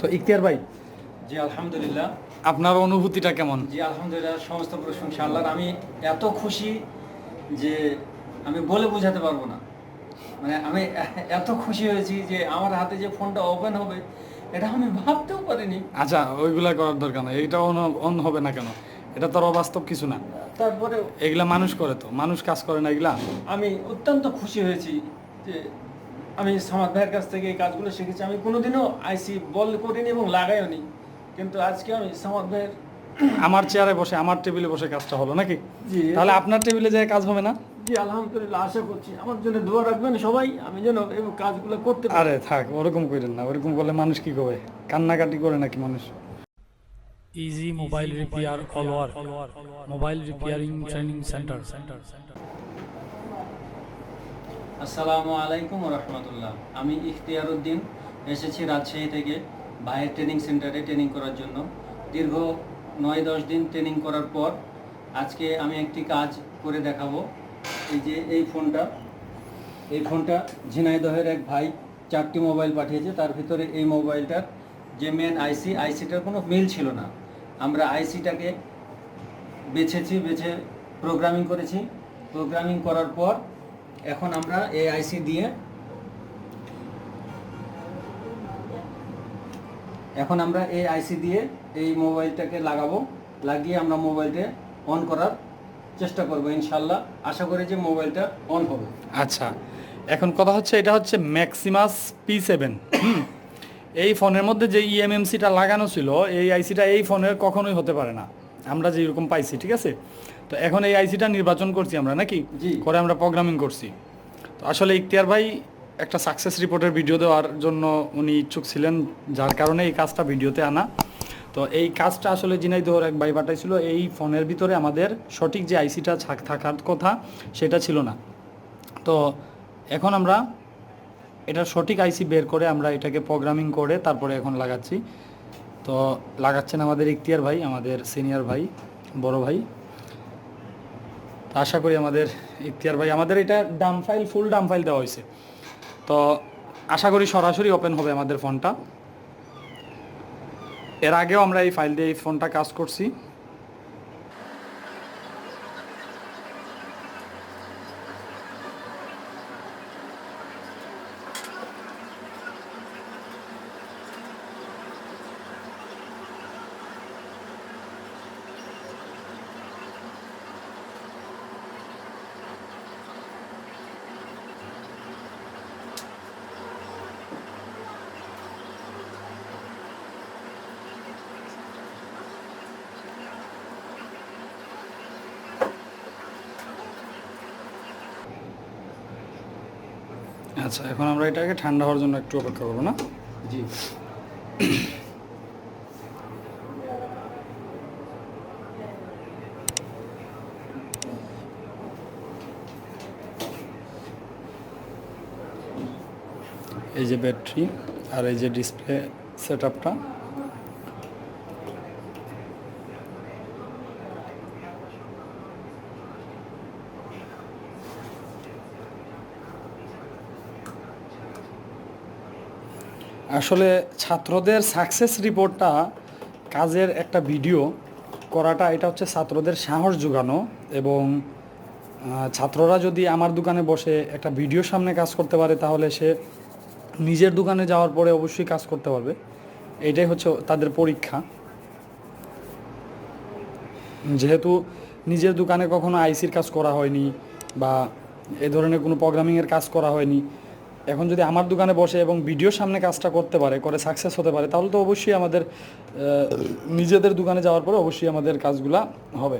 তো ইখতিয়ার ভাই, জি আলহামদুলিল্লাহ। আপনার অনুভূতিটা কেমন? জি আলহামদুলিল্লাহ, সমস্ত প্রশংসা আল্লাহর। আমি এত খুশি যে আমি বলে বোঝাতে পারবো না। মানে আমি এত খুশি হয়েছি যে আমার হাতে যে ফোনটা ওপেন হবে এটা আমি ভাবতেও পারিনি। আচ্ছা, ওইগুলা করার দরকার নাই, এইটা অন হবে না কেন? এটা তো আর অবাস্তব কিছু না। তারপরে এগুলা মানুষ করে, তো মানুষ কাজ করে না এগুলা। আমি অত্যন্ত খুশি হয়েছি যে আমি সামাদ ভাইয়ের কাছ থেকে এই কাজগুলো শিখেছি। আমি কোনোদিনও আইসি বল করিনি এবং লাগাইও নি, কিন্তু আজকে আমি সামাদ ভাইয়ের আমার চেয়ারে বসে, আমার টেবিলে বসে কাজটা হলো নাকি? জি তাহলে আপনার টেবিলে যায় কাজ হবে না? জি আলহামদুলিল্লাহ, আশা করছি আমার জন্য দোয়া রাখবেন সবাই, আমি যেন এই কাজগুলো করতে পারি। আরে থাক, ওরকম করেন না, ওরকম করলে মানুষ কি করবে? কান্নাকাটি করে নাকি মানুষ? Easy Mobile Repair All Over Mobile Repairing Training Center. আসসালামু আলাইকুম রহমতুল্লাহ। আমি ইখতিয়ার উদ্দিন, এসেছি রাজশাহী থেকে ভাইয়ের ট্রেনিং সেন্টারে ট্রেনিং করার জন্য। দীর্ঘ 9-10 দিন ট্রেনিং করার পর আজকে আমি একটি কাজ করে দেখাবো। এই যে এই ফোনটা ঝিনাইদহের এক ভাই 4টি মোবাইল পাঠিয়েছে। তার ভিতরে এই মোবাইলটার যে মেন আইসিটার কোনো মিল ছিল না। আমরা আইসিটাকে বেছে প্রোগ্রামিং করেছি। প্রোগ্রামিং করার পর এখন আমরা এই আইসি দিয়ে এই মোবাইলটাকে লাগাবো। লাগিয়ে আমরা মোবাইলটা অন করার চেষ্টা করব ইনশাল্লাহ। আশা করি যে মোবাইলটা অন হবে। আচ্ছা, এখন কথা হচ্ছে, এটা হচ্ছে ম্যাক্সিমাস P7। এই ফোনের মধ্যে যে ইএমএমসিটা লাগানো ছিল, এই আইসিটা এই ফোনের কখনোই হতে পারে না, আমরা যেরকম পাইছি, ঠিক আছে? তো এখন এই আইসিটা নির্বাচন করছি আমরা নাকি, জি। করে আমরা প্রোগ্রামিং করছি। তো আসলে ইখতিয়ার ভাই একটা সাকসেস রিপোর্টের ভিডিও দেওয়ার জন্য উনি ইচ্ছুক ছিলেন, যার কারণে এই কাজটা ভিডিওতে আনা। তো এই কাজটা আসলে ঝিনাইদহের এক ভাই পাঠাইছিল। এই ফোনের ভিতরে আমাদের সঠিক যে আইসিটা থাকার কথা সেটা ছিল না। তো এখন আমরা এটার সঠিক আইসি বের করে আমরা এটাকে প্রোগ্রামিং করে তারপরে এখন লাগাচ্ছি। তো লাগাচ্ছেন আমাদের ইখতিয়ার ভাই, আমাদের সিনিয়র ভাই, বড় ভাই। তো আশা করি আমাদের ইখতিয়ার ভাই, আমাদের এটা ফুল ডাম ফাইল দেওয়া হয়েছে, তো আশা করি সরাসরি ওপেন হবে আমাদের ফোনটা। এর আগেও আমরা এই ফাইল দিয়ে এই ফোনটা কাজ করছি। আচ্ছা, এখন আমরা এটাকে ঠান্ডা হওয়ার জন্য একটু অপেক্ষা করবো না? জি। এই যে ব্যাটারি আর এই যে ডিসপ্লে সেটআপটা, আসলে ছাত্রদের সাকসেস রিপোর্টটা, কাজের একটা ভিডিও করাটা, এটা হচ্ছে ছাত্রদের সাহস জোগানো। এবং ছাত্ররা যদি আমার দোকানে বসে একটা ভিডিওর সামনে কাজ করতে পারে, তাহলে সে নিজের দোকানে যাওয়ার পরে অবশ্যই কাজ করতে পারবে। এটাই হচ্ছে তাদের পরীক্ষা। যেহেতু নিজের দোকানে কখনো আইসির কাজ করা হয়নি বা এ ধরনের কোনো প্রোগ্রামিংয়ের কাজ করা হয়নি, এখন যদি আমার দোকানে বসে এবং ভিডিওর সামনে কাজটা করতে পারে, করে সাকসেস হতে পারে, তাহলে তো অবশ্যই আমাদের নিজেদের দোকানে যাওয়ার পরে অবশ্যই আমাদের কাজগুলা হবে।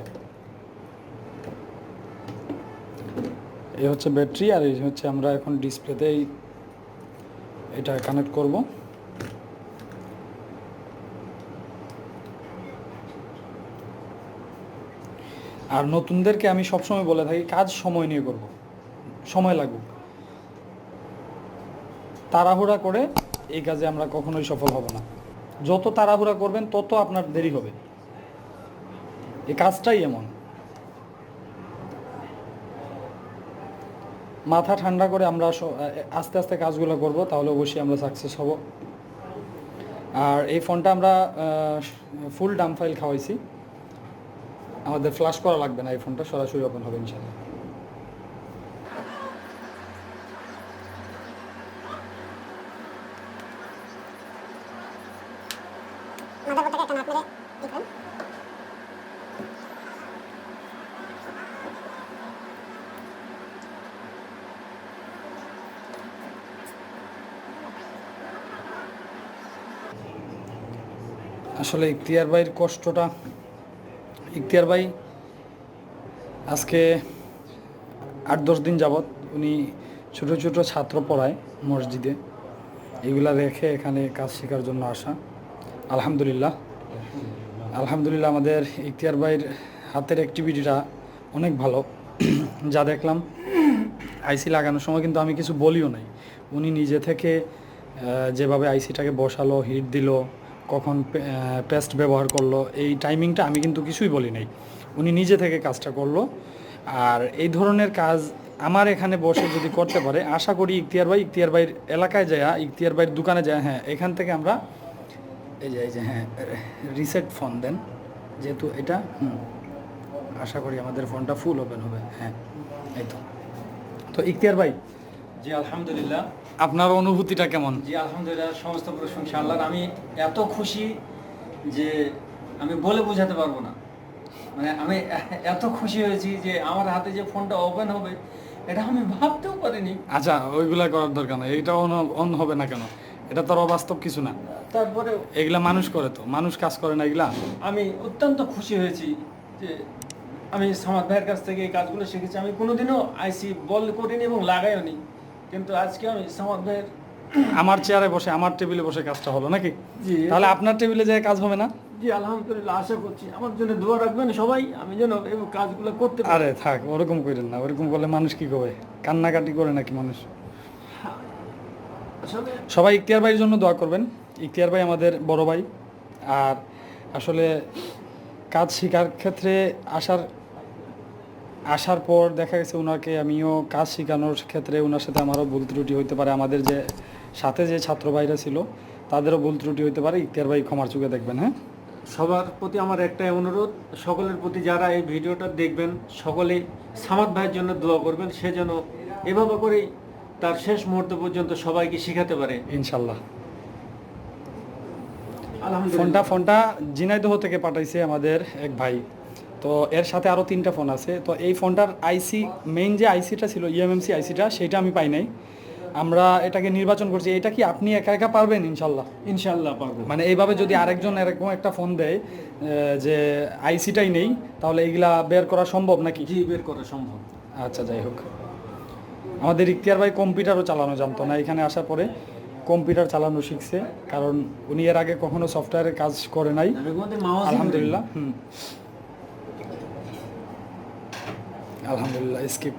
এই হচ্ছে ব্যাটারি, আর এই হচ্ছে আমরা এখন ডিসপ্লেতেই এটা কানেক্ট করব। আর নতুনদেরকে আমি সবসময় বলে থাকি, কাজ সময় নিয়ে করব, সময় লাগুক। তাড়াহুড়া করে এই কাজে আমরা কখনোই সফল হব না। যত তাড়াহুড়া করবেন তত আপনার দেরি হবে, এই কাজটাই এমন। মাথা ঠান্ডা করে আমরা আস্তে আস্তে কাজগুলো করব, তাহলে অবশ্যই আমরা সাকসেস হব। আর এই ফোনটা আমরা ফুল ডাম ফাইল খাওয়াইছি, আমাদের ফ্লাশ করা লাগবে না, এই ফোনটা সরাসরি ওপেন হবে ইনশাআল্লাহ। আসলে ইখতিয়ার ভাইয়ের কষ্টটা, ইখতিয়ার ভাই আজকে 8-10 দিন যাবৎ উনি ছোট ছোট ছাত্র পড়ায় মসজিদে, এগুলা রেখে এখানে কাজ শেখার জন্য আসা। আলহামদুলিল্লাহ আলহামদুলিল্লাহ আমাদের ইখতিয়ার ভাইয়ের হাতের অ্যাক্টিভিটিটা অনেক ভালো। যা দেখলাম আইসি লাগানোর সময় কিন্তু আমি কিছু বলিও নাই, উনি নিজে থেকে যেভাবে আইসিটাকে বসালো, হিট দিল, কখন পেস্ট ব্যবহার করলো, এই টাইমিংটা আমি কিন্তু কিছুই বলি নাই, উনি নিজে থেকে কাজটা করলো। আর এই ধরনের কাজ আমার এখানে বসে যদি করতে পারে, আশা করি ইখতিয়ার ভাইয়ের এলাকায় যায়, ইখতিয়ার ভাইয়ের দোকানে যায়, হ্যাঁ এখান থেকে আমরা এই যে হ্যাঁ রিসেট ফোন দেন, যেহেতু এটা আশা করি আমাদের ফোনটা ফুল ওপেন হবে। হ্যাঁ এই তো ইখতিয়ার ভাই, জি আলহামদুলিল্লাহ। আপনার অনুভূতিটা কেমন? জি আলহামদুলিল্লাহ, সমস্ত প্রশংসা আল্লাহর। আমি এত খুশি যে আমি বলে বোঝাতে পারবো না। মানে আমি এত খুশি হয়েছি যে আমার হাতে যে ফোনটা ওপেন হবে এটা আমি ভাবতেও পারিনি। আচ্ছা ওইগুলা করার দরকার নেই, এটা অন হবে না কেন, এটা তো অবাস্তব কিছু না। তারপরে এগুলা মানুষ করে, তো মানুষ কাজ করে না এগুলা। আমি অত্যন্ত খুশি হয়েছি যে আমি সামাদ ভাইয়ের কাছ থেকে এই কাজগুলো শিখেছি। আমি কোনোদিনও আইসি বল করিনি এবং লাগাইও নি, কিন্তু আজকে আমি সামাদ ভাইয়ের আমার চেয়ারে বসে, আমার টেবিলে বসে কাজটা হলো নাকি? জি। তাহলে আপনার টেবিলে যায় কাজ হবে না? জি আলহামদুলিল্লাহ, আশা করছি আমার জন্য দোয়া রাখবেন সবাই, আমি যেন এই কাজগুলো করতে পারি। আরে থাক, ওরকম করেন না, ওরকম করলে মানুষ কি করবে, কান্নাকাটি করে নাকি মানুষ? আসলে সবাই ইখতিয়ার ভাইয়ের জন্য দোয়া করবেন, ইখতিয়ার ভাই আমাদের বড় ভাই। আর আসলে কাজ শেখার ক্ষেত্রে আসার পর দেখা গেছে ওনাকে আমিও কাজ শেখানোর ক্ষেত্রে ওনার সাথে আমারও ভুল ত্রুটি হইতে পারে, আমাদের যে সাথে যে ছাত্র ভাইরা ছিল তাদেরও ভুল ত্রুটি হইতে পারে, ইখতিয়ার ভাই ক্ষমার চোখে দেখবেন। হ্যাঁ সবার প্রতি আমার একটাই অনুরোধ, সকলের প্রতি যারা এই ভিডিওটা দেখবেন সকলে সামাদ ভাইয়ের জন্য দোয়া করবেন, সে যেন এভাবে করেই তার শেষ মুহূর্ত পর্যন্ত সবাইকে শেখাতে পারে ইনশাল্লাহ। আলহামদুলিল্লাহ। ফোনটা ঝিনাইদহ থেকে পাঠাইছে আমাদের এক ভাই, তো এর সাথে আরও 3টা ফোন আছে। তো এই ফোনটার আইসি, মেইন যে আইসিটা ছিল EMMC আইসিটা, সেটা আমি পাই নাই, আমরা এটাকে নির্বাচন করছি। এটা কি আপনি একা একা পারবেন? ইনশাল্লাহ ইনশাল্লাহ পারবো। মানে এইভাবে যদি আরেকজন এরকম একটা ফোন দেয় যে আইসিটাই নেই, তাহলে এইগুলা বের করা সম্ভব নাকি? জি বের করা সম্ভব। আচ্ছা যাই হোক, আমাদের ইখতিয়ার ভাই কম্পিউটারও চালানো জানতো না, এখানে আসার পরে কম্পিউটার চালানো শিখছে, কারণ উনি এর আগে কখনো সফটওয়্যারের কাজ করে নাই। আলহামদুলিল্লাহ। আলহামদুলিল্লাহ স্কিপ।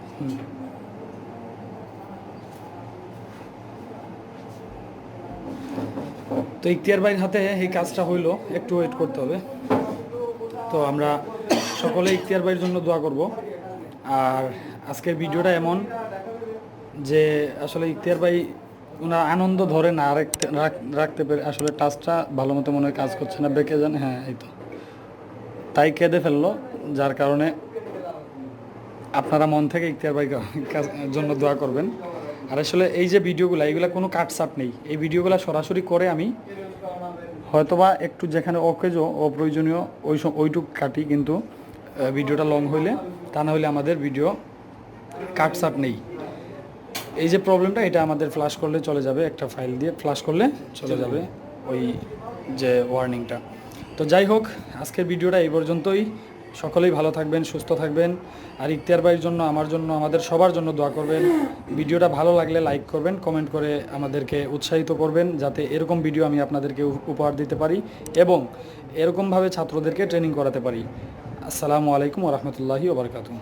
তো ইখতিয়ার ভাইয়ের হাতে এই কাজটা হইলো, একটু ওয়েট করতে হবে। তো আমরা সকলে ইখতিয়ার ভাইয়ের জন্য দোয়া করব। আর আজকের ভিডিওটা এমন যে আসলে ইখতিয়ার ভাই ওনার আনন্দ ধরে না রাখতে পেরে, আসলে টাচটা ভালো মতো মনে হয় কাজ করছে না, বেঁকে যান, হ্যাঁ এই তো, তাই কেঁদে ফেললো, যার কারণে আপনারা মন থেকে ইখতিয়ার ভাই জন্য দোয়া করবেন। আর আসলে এই যে ভিডিওগুলো, এইগুলো কোনো কাটসাট নেই, এই ভিডিওগুলো সরাসরি করে আমি হয়তোবা একটু যেখানে অপ্রয়োজনীয় ওইটুক কাটি, কিন্তু ভিডিওটা লং হইলে, তা না হলে আমাদের ভিডিও কাটসাট নেই। এই যে প্রবলেমটা, এটা আমাদের ফ্ল্যাশ করলে চলে যাবে, একটা ফাইল দিয়ে ফ্ল্যাশ করলে চলে যাবে ওই যে ওয়ার্নিংটা। তো যাই হোক, আজকের ভিডিওটা এই পর্যন্তই। সকলেই ভালো থাকবেন, সুস্থ থাকবেন। আর ইখতিয়ার ভাইয়ের জন্য, আমার জন্য, আমাদের সবার জন্য দোয়া করবেন। ভিডিওটা ভালো লাগলে লাইক করবেন, কমেন্ট করে আমাদেরকে উৎসাহিত করবেন, যাতে এরকম ভিডিও আমি আপনাদেরকে উপহার দিতে পারি এবং এরকমভাবে ছাত্রদেরকে ট্রেনিং করাতে পারি। আসসালামু আলাইকুম ওয়া রাহমাতুল্লাহি ওয়া বারাকাতুহু।